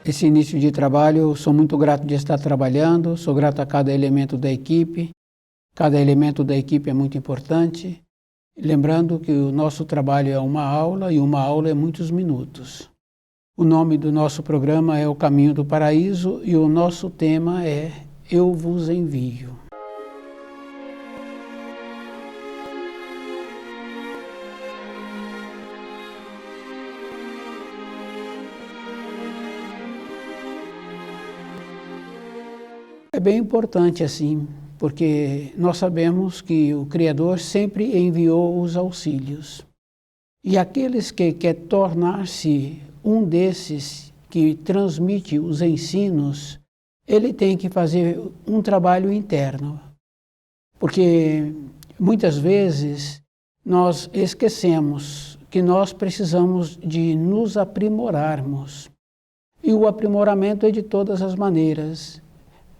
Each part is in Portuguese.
Esse início de trabalho, eu sou muito grato de estar trabalhando, sou grato a cada elemento da equipe. Cada elemento da equipe é muito importante. Lembrando que o nosso trabalho é uma aula e uma aula é muitos minutos. O nome do nosso programa é O Caminho do Paraíso e o nosso tema é Eu vos envio. É bem importante assim, porque nós sabemos que o Criador sempre enviou os auxílios. E aqueles que querem tornar-se um desses que transmite os ensinos, ele tem que fazer um trabalho interno. Porque muitas vezes nós esquecemos que nós precisamos de nos aprimorarmos. E o aprimoramento é de todas as maneiras.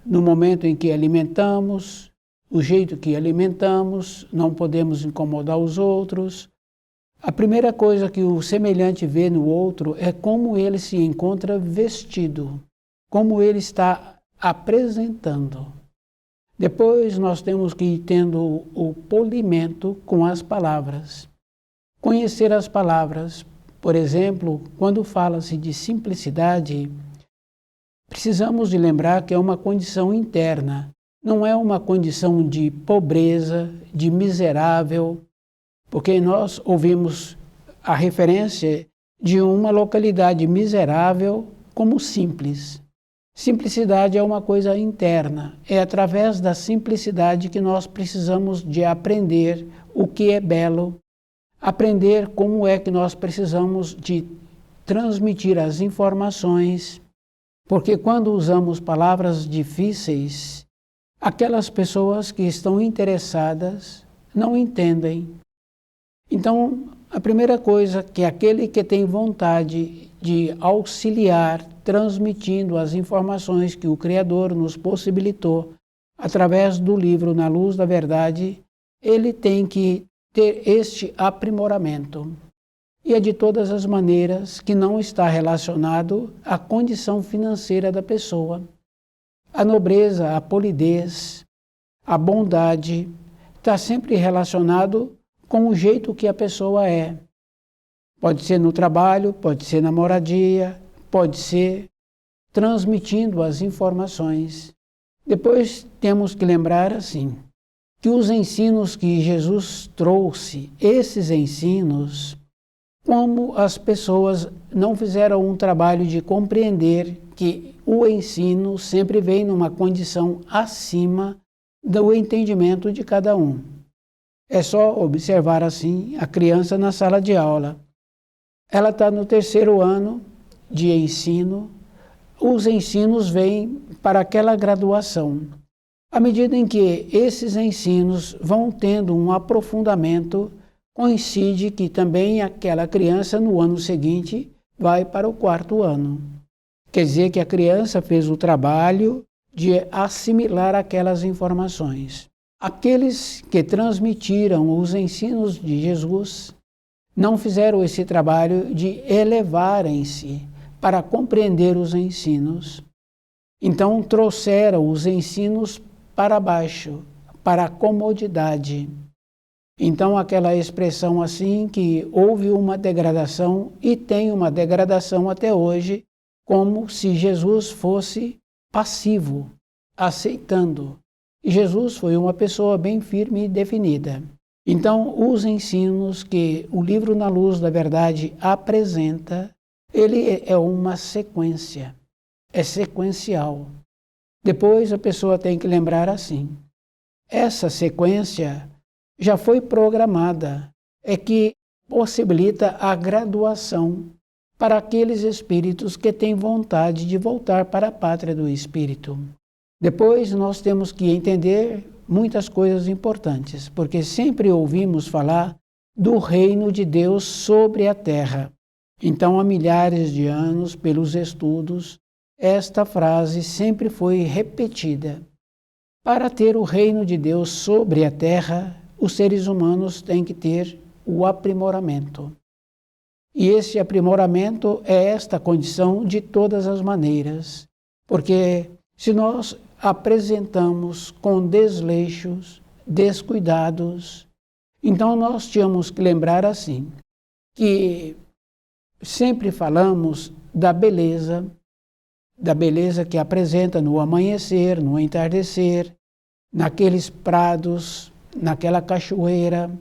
No momento em que alimentamos, o jeito que alimentamos, não podemos incomodar os outros. A primeira coisa que o semelhante vê no outro é como ele se encontra vestido, como ele está apresentando. Depois nós temos que ir tendo o polimento com as palavras. Conhecer as palavras. Por exemplo, quando fala-se de simplicidade, precisamos de lembrar que é uma condição interna, não é uma condição de pobreza, de miserável, porque nós ouvimos a referência de uma localidade miserável como simples. Simplicidade é uma coisa interna, é através da simplicidade que nós precisamos de aprender o que é belo, aprender como é que nós precisamos de transmitir as informações. Porque quando usamos palavras difíceis, aquelas pessoas que estão interessadas não entendem. Então, a primeira coisa que aquele que tem vontade de auxiliar, transmitindo as informações que o Criador nos possibilitou através do livro Na Luz da Verdade, ele tem que ter este aprimoramento. E é de todas as maneiras que não está relacionado à condição financeira da pessoa. A nobreza, a polidez, a bondade está sempre relacionado com o jeito que a pessoa é. Pode ser no trabalho, pode ser na moradia, pode ser transmitindo as informações. Depois temos que lembrar assim, que os ensinos que Jesus trouxe, esses ensinos, como as pessoas não fizeram um trabalho de compreender que o ensino sempre vem numa condição acima do entendimento de cada um. É só observar assim a criança na sala de aula. Ela está no 3º ano de ensino, os ensinos vêm para aquela graduação. À medida em que esses ensinos vão tendo um aprofundamento, coincide que também aquela criança no ano seguinte vai para o 4º ano. Quer dizer que a criança fez o trabalho de assimilar aquelas informações. Aqueles que transmitiram os ensinos de Jesus não fizeram esse trabalho de elevarem-se para compreender os ensinos. Então trouxeram os ensinos para baixo, para a comodidade. Então, aquela expressão assim que houve uma degradação e tem uma degradação até hoje, como se Jesus fosse passivo, aceitando. E Jesus foi uma pessoa bem firme e definida. Então, os ensinos que o livro Na Luz da Verdade apresenta, ele é uma sequência, é sequencial. Depois a pessoa tem que lembrar assim, essa sequência já foi programada, é que possibilita a graduação para aqueles espíritos que têm vontade de voltar para a pátria do espírito. Depois nós temos que entender muitas coisas importantes, porque sempre ouvimos falar do reino de Deus sobre a terra. Então, há milhares de anos, pelos estudos, esta frase sempre foi repetida. Para ter o reino de Deus sobre a terra, os seres humanos têm que ter o aprimoramento. E esse aprimoramento é esta condição de todas as maneiras, porque se nós apresentamos com desleixos, descuidados, então nós tínhamos que lembrar assim, que sempre falamos da beleza que apresenta no amanhecer, no entardecer, naqueles prados, naquela cachoeira,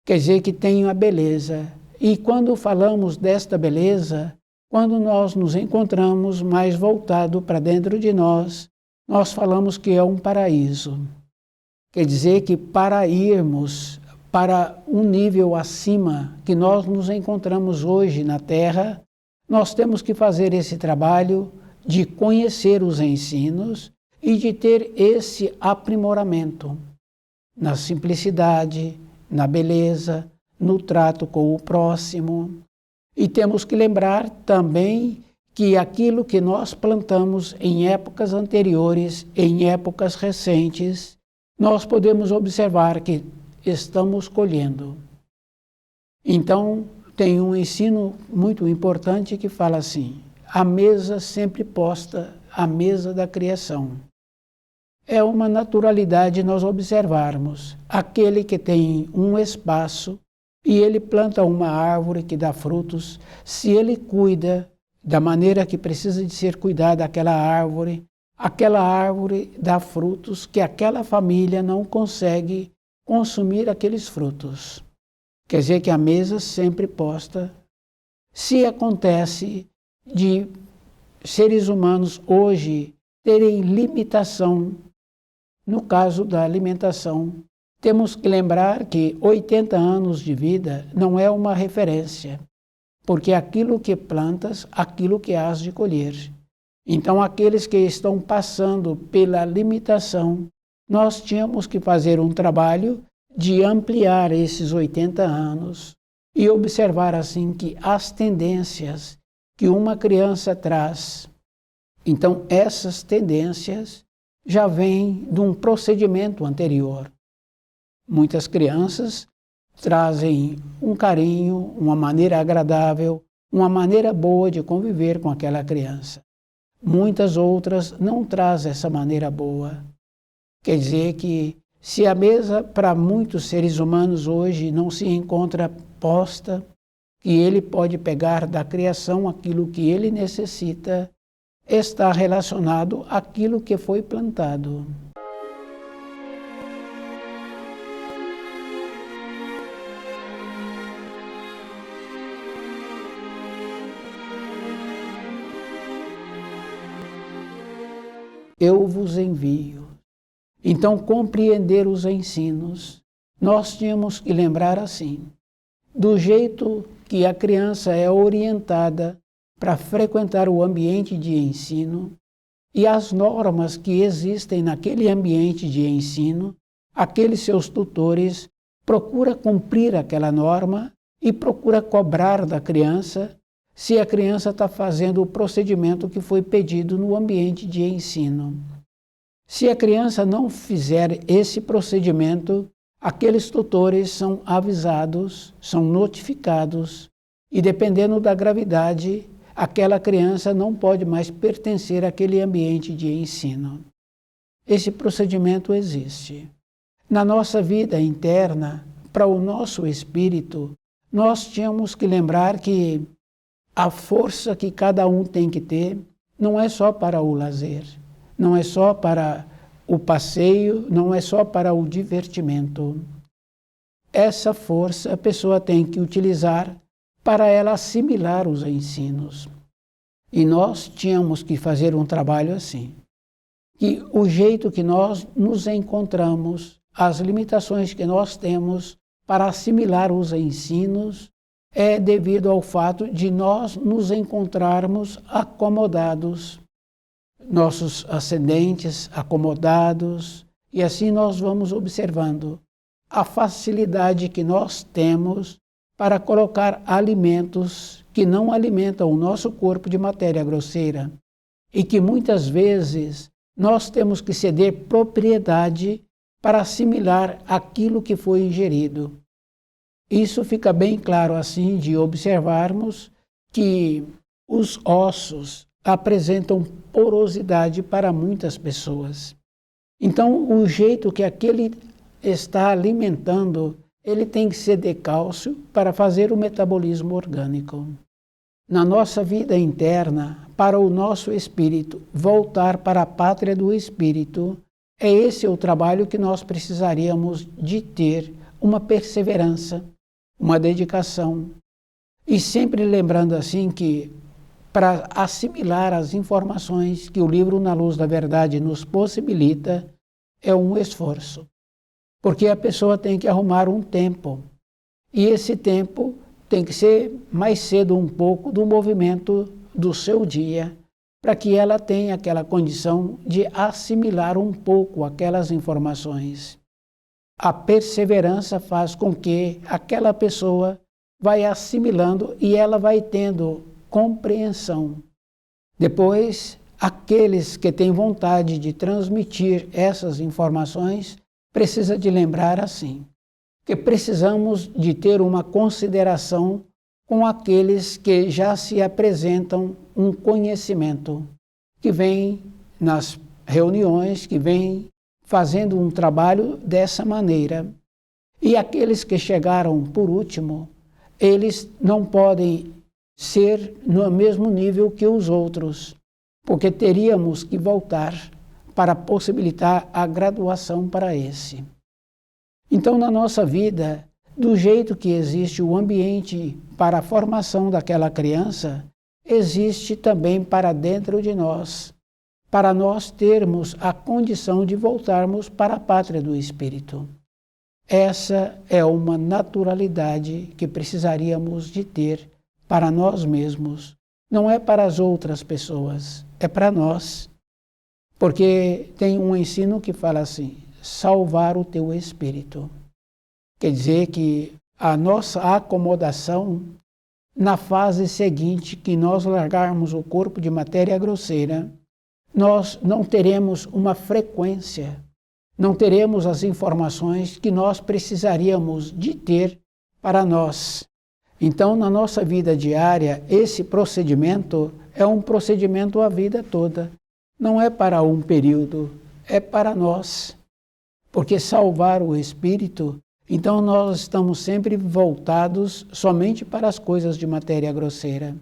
quer dizer que tem a beleza. E quando falamos desta beleza, quando nós nos encontramos mais voltado para dentro de nós, nós falamos que é um paraíso. Quer dizer que para irmos para um nível acima que nós nos encontramos hoje na Terra, nós temos que fazer esse trabalho de conhecer os ensinos e de ter esse aprimoramento na simplicidade, na beleza, no trato com o próximo. E temos que lembrar também que aquilo que nós plantamos em épocas anteriores, em épocas recentes, nós podemos observar que estamos colhendo. Então, tem um ensino muito importante que fala assim: a mesa sempre posta, a mesa da criação. É uma naturalidade nós observarmos aquele que tem um espaço e ele planta uma árvore que dá frutos, se ele cuida da maneira que precisa de ser cuidada aquela árvore dá frutos que aquela família não consegue consumir aqueles frutos. Quer dizer que a mesa sempre posta. Se acontece de seres humanos hoje terem limitação no caso da alimentação, temos que lembrar que 80 anos de vida não é uma referência, porque aquilo que plantas, aquilo que hás de colher. Então, aqueles que estão passando pela limitação, nós tínhamos que fazer um trabalho de ampliar esses 80 anos e observar assim que as tendências que uma criança traz, então essas tendências já vêm de um procedimento anterior. Muitas crianças trazem um carinho, uma maneira agradável, uma maneira boa de conviver com aquela criança. Muitas outras não trazem essa maneira boa. Quer dizer que se a mesa para muitos seres humanos hoje não se encontra posta, que ele pode pegar da criação aquilo que ele necessita, está relacionado àquilo que foi plantado. Eu vos envio. Então, compreender os ensinos, nós tínhamos que lembrar assim, do jeito que a criança é orientada para frequentar o ambiente de ensino e as normas que existem naquele ambiente de ensino, aqueles seus tutores procura cumprir aquela norma e procura cobrar da criança se a criança está fazendo o procedimento que foi pedido no ambiente de ensino. Se a criança não fizer esse procedimento, aqueles tutores são avisados, são notificados, e dependendo da gravidade, aquela criança não pode mais pertencer àquele ambiente de ensino. Esse procedimento existe. Na nossa vida interna, para o nosso espírito, nós tínhamos que lembrar que a força que cada um tem que ter não é só para o lazer, não é só para o passeio, não é só para o divertimento. Essa força a pessoa tem que utilizar para ela assimilar os ensinos. E nós tínhamos que fazer um trabalho assim, que o jeito que nós nos encontramos, as limitações que nós temos para assimilar os ensinos, é devido ao fato de nós nos encontrarmos acomodados, nossos ascendentes acomodados, e assim nós vamos observando a facilidade que nós temos para colocar alimentos que não alimentam o nosso corpo de matéria grosseira e que muitas vezes nós temos que ceder propriedade para assimilar aquilo que foi ingerido. Isso fica bem claro assim de observarmos que os ossos apresentam porosidade para muitas pessoas. Então, o jeito que aquele está alimentando, ele tem que ser de cálcio para fazer o metabolismo orgânico. Na nossa vida interna, para o nosso espírito voltar para a pátria do espírito, é esse o trabalho que nós precisaríamos de ter uma perseverança, uma dedicação. E sempre lembrando assim que para assimilar as informações que o livro Na Luz da Verdade nos possibilita, é um esforço. Porque a pessoa tem que arrumar um tempo. E esse tempo tem que ser mais cedo um pouco do movimento do seu dia, para que ela tenha aquela condição de assimilar um pouco aquelas informações. A perseverança faz com que aquela pessoa vai assimilando e ela vai tendo compreensão. Depois, aqueles que têm vontade de transmitir essas informações precisa de lembrar assim, que precisamos de ter uma consideração com aqueles que já se apresentam um conhecimento, que vem nas reuniões, que vem fazendo um trabalho dessa maneira. E aqueles que chegaram por último, eles não podem ser no mesmo nível que os outros, porque teríamos que voltar para possibilitar a graduação para esse. Então, na nossa vida, do jeito que existe o ambiente para a formação daquela criança, existe também para dentro de nós, para nós termos a condição de voltarmos para a pátria do Espírito. Essa é uma naturalidade que precisaríamos de ter para nós mesmos. Não é para as outras pessoas, é para nós. Porque tem um ensino que fala assim, salvar o teu espírito. Quer dizer que a nossa acomodação, na fase seguinte que nós largarmos o corpo de matéria grosseira, nós não teremos uma frequência, não teremos as informações que nós precisaríamos de ter para nós. Então, na nossa vida diária, esse procedimento é um procedimento a vida toda. Não é para um período, é para nós. Porque salvar o espírito, então nós estamos sempre voltados somente para as coisas de matéria grosseira.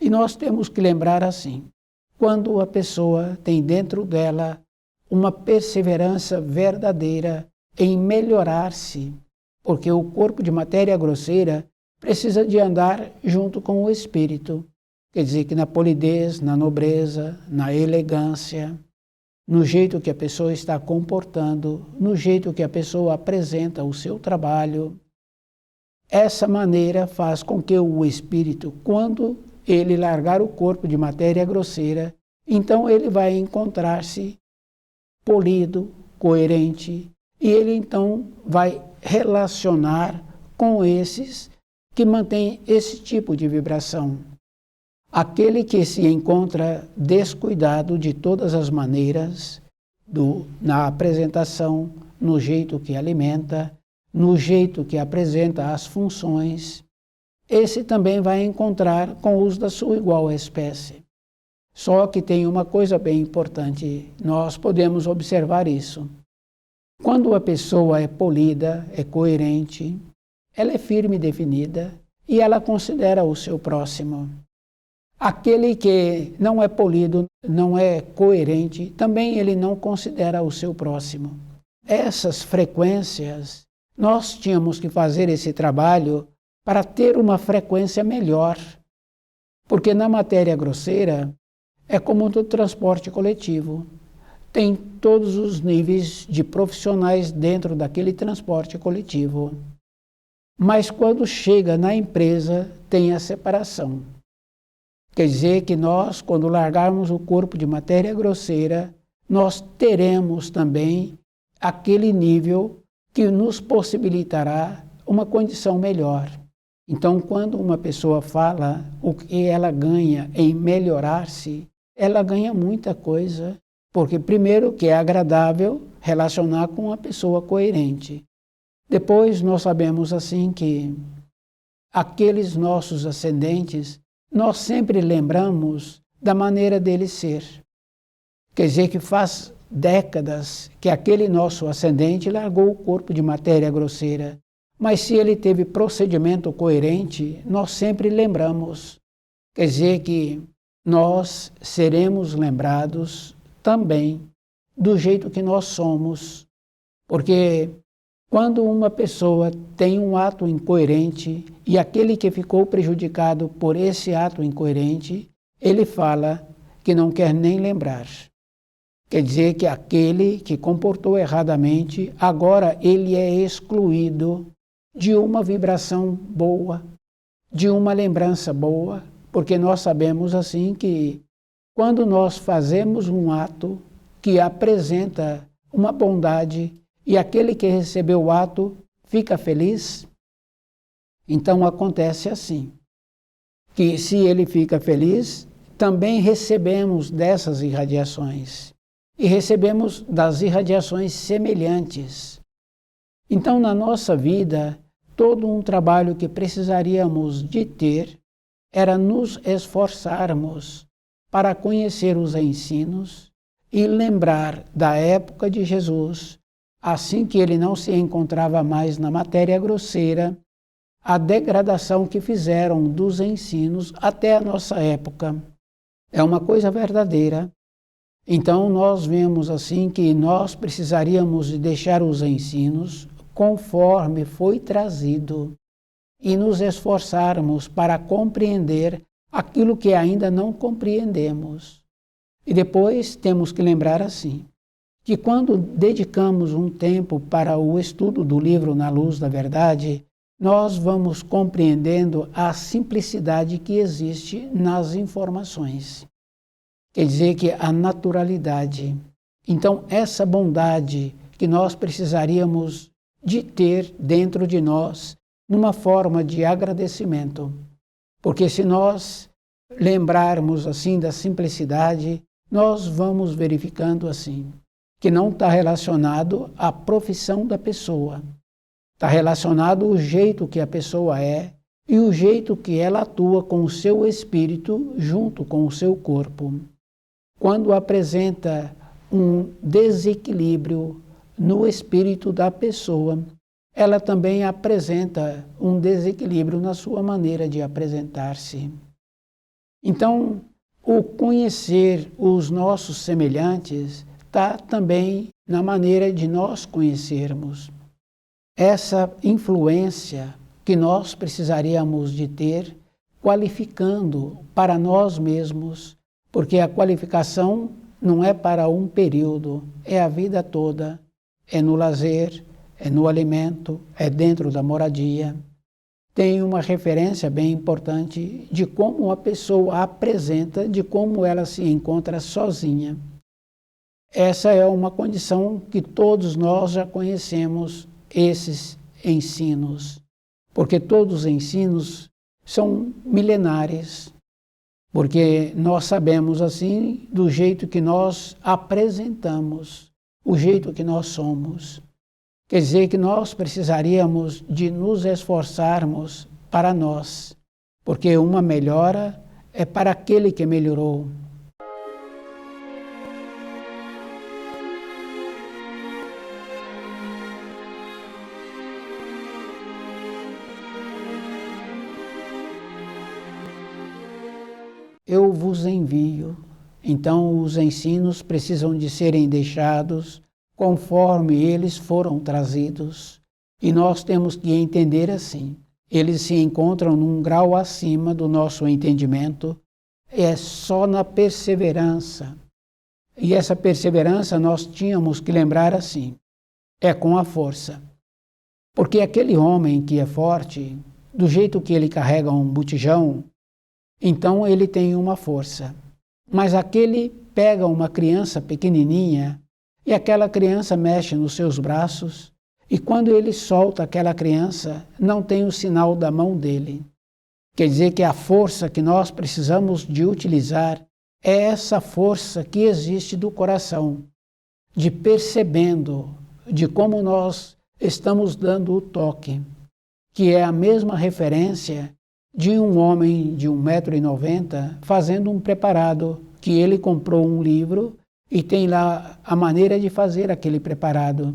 E nós temos que lembrar assim, quando a pessoa tem dentro dela uma perseverança verdadeira em melhorar-se, porque o corpo de matéria grosseira precisa de andar junto com o espírito. Quer dizer que na polidez, na nobreza, na elegância, no jeito que a pessoa está comportando, no jeito que a pessoa apresenta o seu trabalho. Essa maneira faz com que o espírito, quando ele largar o corpo de matéria grosseira, então ele vai encontrar-se polido, coerente, e ele então vai relacionar com esses que mantêm esse tipo de vibração. Aquele que se encontra descuidado de todas as maneiras, na apresentação, no jeito que alimenta, no jeito que apresenta as funções, esse também vai encontrar com os da sua igual espécie. Só que tem uma coisa bem importante, nós podemos observar isso. Quando a pessoa é polida, é coerente, ela é firme e definida e ela considera o seu próximo. Aquele que não é polido, não é coerente, também ele não considera o seu próximo. Essas frequências, nós tínhamos que fazer esse trabalho para ter uma frequência melhor. Porque na matéria grosseira, é como no transporte coletivo. Tem todos os níveis de profissionais dentro daquele transporte coletivo. Mas quando chega na empresa, tem a separação. Quer dizer que nós, quando largarmos o corpo de matéria grosseira, nós teremos também aquele nível que nos possibilitará uma condição melhor. Então, quando uma pessoa fala o que ela ganha em melhorar-se, ela ganha muita coisa, porque primeiro que é agradável relacionar com uma pessoa coerente. Depois nós sabemos assim que aqueles nossos ascendentes, nós sempre lembramos da maneira deles ser. Quer dizer que faz décadas que aquele nosso ascendente largou o corpo de matéria grosseira, mas se ele teve procedimento coerente, nós sempre lembramos. Quer dizer que nós seremos lembrados também do jeito que nós somos, porque quando uma pessoa tem um ato incoerente e aquele que ficou prejudicado por esse ato incoerente, ele fala que não quer nem lembrar. Quer dizer que aquele que comportou erradamente, agora ele é excluído de uma vibração boa, de uma lembrança boa, porque nós sabemos assim que quando nós fazemos um ato que apresenta uma bondade e aquele que recebeu o ato fica feliz, então acontece assim, que se ele fica feliz, também recebemos dessas irradiações. E recebemos das irradiações semelhantes. Então, na nossa vida, todo um trabalho que precisaríamos de ter era nos esforçarmos para conhecer os ensinos e lembrar da época de Jesus, assim que ele não se encontrava mais na matéria grosseira, a degradação que fizeram dos ensinos até a nossa época. É uma coisa verdadeira. Então nós vemos assim que nós precisaríamos de deixar os ensinos conforme foi trazido e nos esforçarmos para compreender aquilo que ainda não compreendemos. E depois temos que lembrar assim, que quando dedicamos um tempo para o estudo do livro Na Luz da Verdade, nós vamos compreendendo a simplicidade que existe nas informações. Quer dizer que a naturalidade. Então, essa bondade que nós precisaríamos de ter dentro de nós, numa forma de agradecimento. Porque se nós lembrarmos assim da simplicidade, nós vamos verificando assim, que não está relacionado à profissão da pessoa. Está relacionado ao jeito que a pessoa é e o jeito que ela atua com o seu espírito junto com o seu corpo. Quando apresenta um desequilíbrio no espírito da pessoa, ela também apresenta um desequilíbrio na sua maneira de apresentar-se. Então, o conhecer os nossos semelhantes está também na maneira de nós conhecermos. Essa influência que nós precisaríamos de ter, qualificando para nós mesmos, porque a qualificação não é para um período, é a vida toda, é no lazer, é no alimento, é dentro da moradia. Tem uma referência bem importante de como a pessoa apresenta, de como ela se encontra sozinha. Essa é uma condição que todos nós já conhecemos, esses ensinos, porque todos os ensinos são milenares. Porque nós sabemos assim do jeito que nós apresentamos, o jeito que nós somos. Quer dizer que nós precisaríamos de nos esforçarmos para nós, porque uma melhora é para aquele que melhorou. Eu vos envio. Então os ensinos precisam de serem deixados conforme eles foram trazidos. E nós temos que entender assim. Eles se encontram num grau acima do nosso entendimento. É só na perseverança. E essa perseverança nós tínhamos que lembrar assim. É com a força. Porque aquele homem que é forte, do jeito que ele carrega um botijão, então ele tem uma força. Mas aquele pega uma criança pequenininha e aquela criança mexe nos seus braços e quando ele solta aquela criança, não tem o sinal da mão dele. Quer dizer que a força que nós precisamos de utilizar é essa força que existe do coração, de percebendo de como nós estamos dando o toque, que é a mesma referência de um homem de 1,90 m fazendo um preparado, que ele comprou um livro e tem lá a maneira de fazer aquele preparado.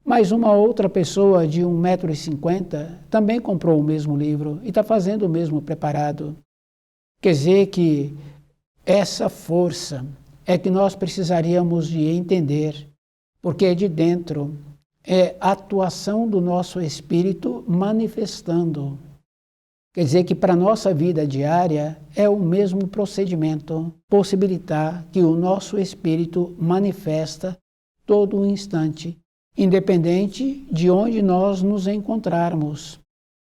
Mas uma outra pessoa de 1,50 m também comprou o mesmo livro e está fazendo o mesmo preparado. Quer dizer que essa força é que nós precisaríamos de entender, porque é de dentro, é a atuação do nosso espírito manifestando. Quer dizer que para a nossa vida diária é o mesmo procedimento, possibilitar que o nosso espírito manifesta todo o instante, independente de onde nós nos encontrarmos.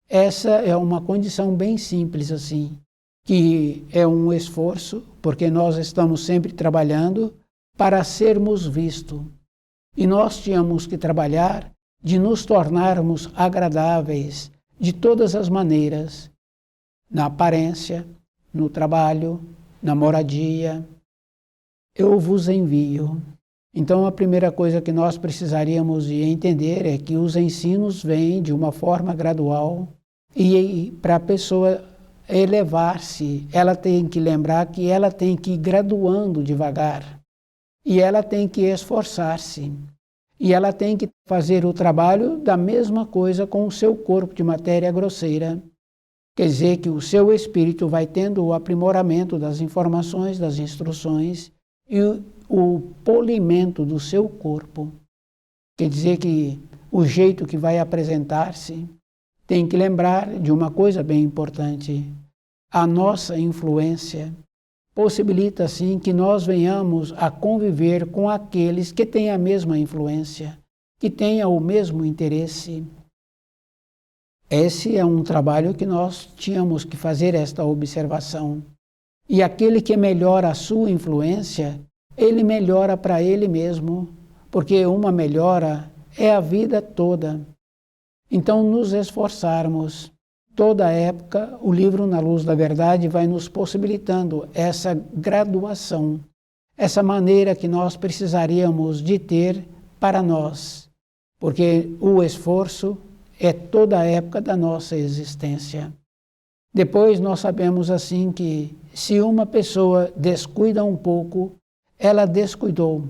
Essa é uma condição bem simples assim, que é um esforço, porque nós estamos sempre trabalhando para sermos vistos. E nós tínhamos que trabalhar de nos tornarmos agradáveis de todas as maneiras, na aparência, no trabalho, na moradia. Eu vos envio. Então a primeira coisa que nós precisaríamos de entender é que os ensinos vêm de uma forma gradual e para a pessoa elevar-se, ela tem que lembrar que ela tem que ir graduando devagar e ela tem que esforçar-se. E ela tem que fazer o trabalho da mesma coisa com o seu corpo de matéria grosseira. Quer dizer que o seu espírito vai tendo o aprimoramento das informações, das instruções e o polimento do seu corpo. Quer dizer que o jeito que vai apresentar-se tem que lembrar de uma coisa bem importante. A nossa influência possibilita, assim, que nós venhamos a conviver com aqueles que têm a mesma influência, que tenham o mesmo interesse. Esse é um trabalho que nós tínhamos que fazer esta observação. E aquele que melhora a sua influência, ele melhora para ele mesmo, porque uma melhora é a vida toda. Então, nos esforçarmos. Toda a época, o livro Na Luz da Verdade vai nos possibilitando essa graduação, essa maneira que nós precisaríamos de ter para nós, porque o esforço é toda a época da nossa existência. Depois nós sabemos assim que se uma pessoa descuida um pouco, ela descuidou,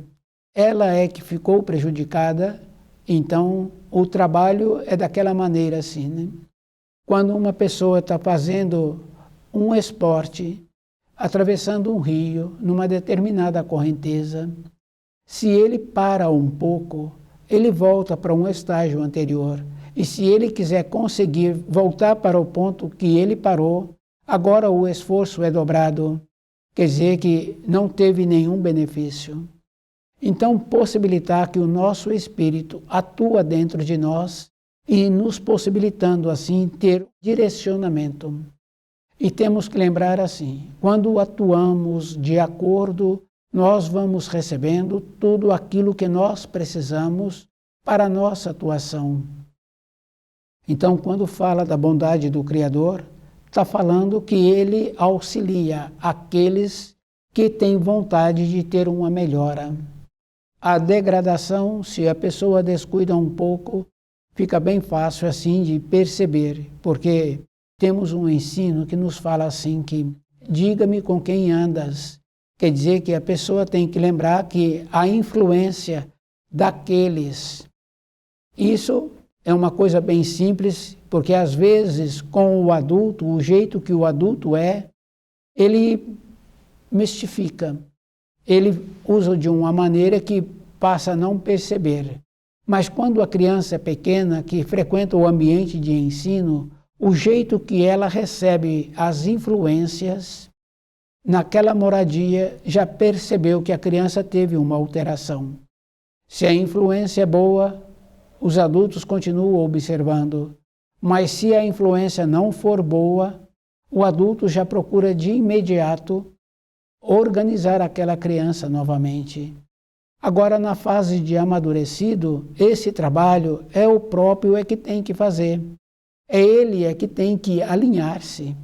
ela é que ficou prejudicada, então o trabalho é daquela maneira assim, né? Quando uma pessoa está fazendo um esporte, atravessando um rio, numa determinada correnteza, se ele para um pouco, ele volta para um estágio anterior. E se ele quiser conseguir voltar para o ponto que ele parou, agora o esforço é dobrado. Quer dizer que não teve nenhum benefício. Então, possibilitar que o nosso espírito atua dentro de nós e nos possibilitando, assim, ter direcionamento. E temos que lembrar assim, quando atuamos de acordo, nós vamos recebendo tudo aquilo que nós precisamos para a nossa atuação. Então, quando fala da bondade do Criador, está falando que ele auxilia aqueles que têm vontade de ter uma melhora. A degradação, se a pessoa descuida um pouco, fica bem fácil assim de perceber, porque temos um ensino que nos fala assim que diga-me com quem andas. Quer dizer que a pessoa tem que lembrar que a influência daqueles, isso é uma coisa bem simples, porque às vezes com o adulto, o jeito que o adulto é, ele mistifica, ele usa de uma maneira que passa a não perceber. Mas quando a criança é pequena, que frequenta o ambiente de ensino, o jeito que ela recebe as influências, naquela moradia já percebeu que a criança teve uma alteração. Se a influência é boa, os adultos continuam observando. Mas se a influência não for boa, o adulto já procura de imediato organizar aquela criança novamente. Agora, na fase de amadurecido, esse trabalho é o próprio que tem que fazer. É ele que tem que alinhar-se.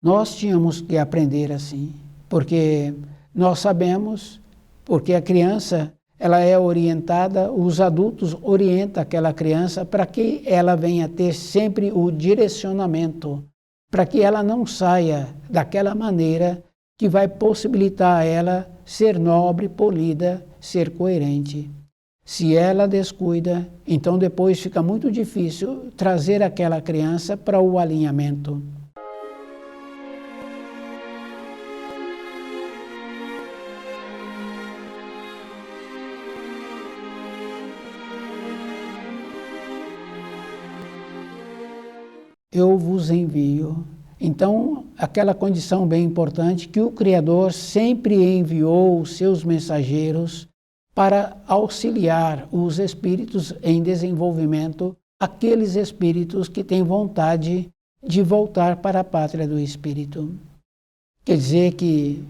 Nós tínhamos que aprender assim, porque nós sabemos, porque a criança, ela é orientada, os adultos orientam aquela criança para que ela venha ter sempre o direcionamento, para que ela não saia daquela maneira que vai possibilitar a ela ser nobre, polida, ser coerente. Se ela descuida, então depois fica muito difícil trazer aquela criança para o alinhamento. Eu vos envio. Então, aquela condição bem importante que o Criador sempre enviou os seus mensageiros para auxiliar os espíritos em desenvolvimento, aqueles espíritos que têm vontade de voltar para a pátria do Espírito. Quer dizer que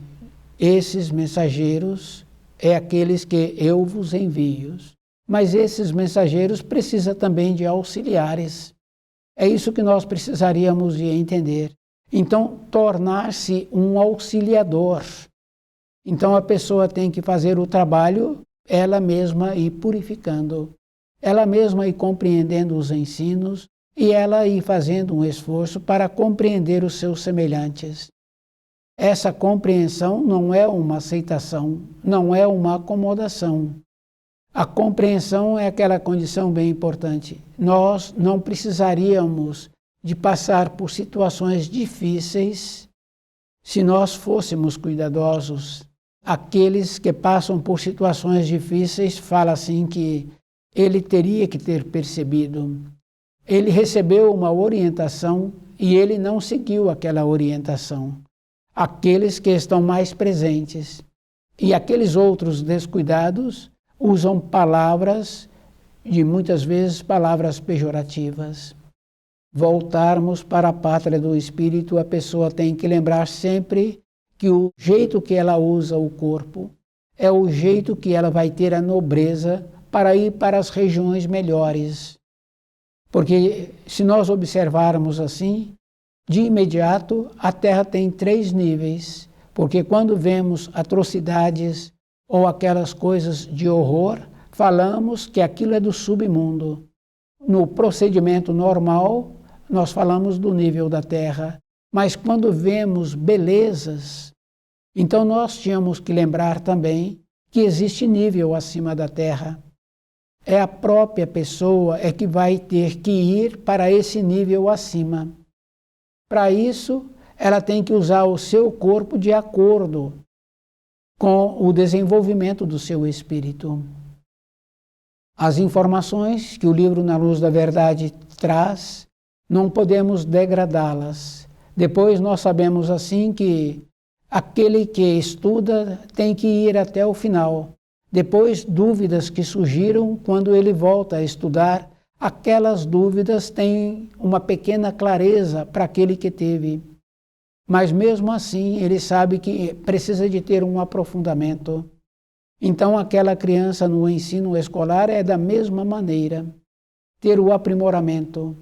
esses mensageiros é aqueles que eu vos envio, mas esses mensageiros precisam também de auxiliares. É isso que nós precisaríamos de entender. Então, tornar-se um auxiliador. Então, a pessoa tem que fazer o trabalho ela mesma ir purificando, ela mesma ir compreendendo os ensinos e ela ir fazendo um esforço para compreender os seus semelhantes. Essa compreensão não é uma aceitação, não é uma acomodação. A compreensão é aquela condição bem importante. Nós não precisaríamos de passar por situações difíceis se nós fôssemos cuidadosos. Aqueles que passam por situações difíceis falam assim que ele teria que ter percebido. Ele recebeu uma orientação e ele não seguiu aquela orientação. Aqueles que estão mais presentes e aqueles outros descuidados usam palavras, de muitas vezes palavras pejorativas. Voltarmos para a pátria do Espírito, a pessoa tem que lembrar sempre que o jeito que ela usa o corpo é o jeito que ela vai ter a nobreza para ir para as regiões melhores. Porque se nós observarmos assim, de imediato a Terra tem 3 níveis, porque quando vemos atrocidades ou aquelas coisas de horror, falamos que aquilo é do submundo. No procedimento normal, nós falamos do nível da Terra, mas quando vemos belezas, então nós tínhamos que lembrar também que existe nível acima da Terra. É a própria pessoa é que vai ter que ir para esse nível acima. Para isso, ela tem que usar o seu corpo de acordo com o desenvolvimento do seu espírito. As informações que o livro Na Luz da Verdade traz, não podemos degradá-las. Depois nós sabemos assim que aquele que estuda tem que ir até o final. Depois, dúvidas que surgiram quando ele volta a estudar, aquelas dúvidas têm uma pequena clareza para aquele que teve. Mas mesmo assim, ele sabe que precisa de ter um aprofundamento. Então, aquela criança no ensino escolar é da mesma maneira, ter o aprimoramento.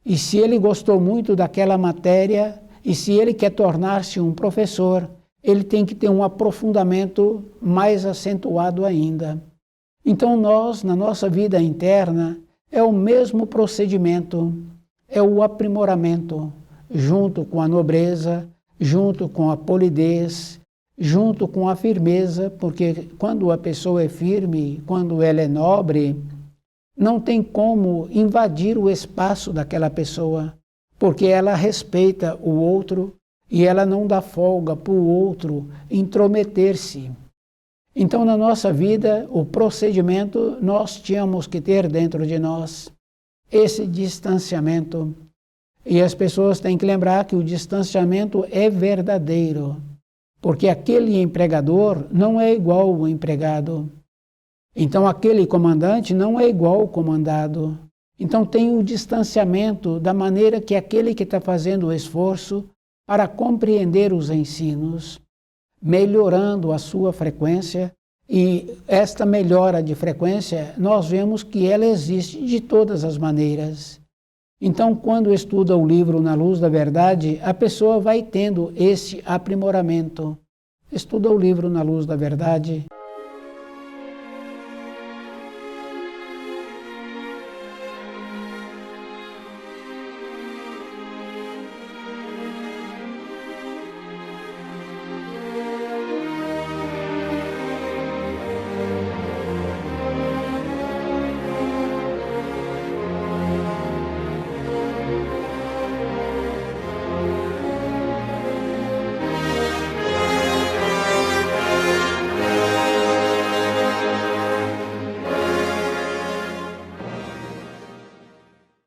E se ele gostou muito daquela matéria, e se ele quer tornar-se um professor, ele tem que ter um aprofundamento mais acentuado ainda. Então nós, na nossa vida interna, é o mesmo procedimento, é o aprimoramento, junto com a nobreza, junto com a polidez, junto com a firmeza, porque quando a pessoa é firme, quando ela é nobre, não tem como invadir o espaço daquela pessoa, porque ela respeita o outro e ela não dá folga para o outro intrometer-se. Então, na nossa vida, o procedimento nós tínhamos que ter dentro de nós esse distanciamento. E as pessoas têm que lembrar que o distanciamento é verdadeiro, porque aquele empregador não é igual ao empregado. Então, aquele comandante não é igual ao comandado. Então, tem o distanciamento da maneira que aquele que está fazendo o esforço para compreender os ensinos, melhorando a sua frequência, e esta melhora de frequência, nós vemos que ela existe de todas as maneiras. Então, quando estuda o livro Na Luz da Verdade, a pessoa vai tendo esse aprimoramento. Estuda o livro Na Luz da Verdade.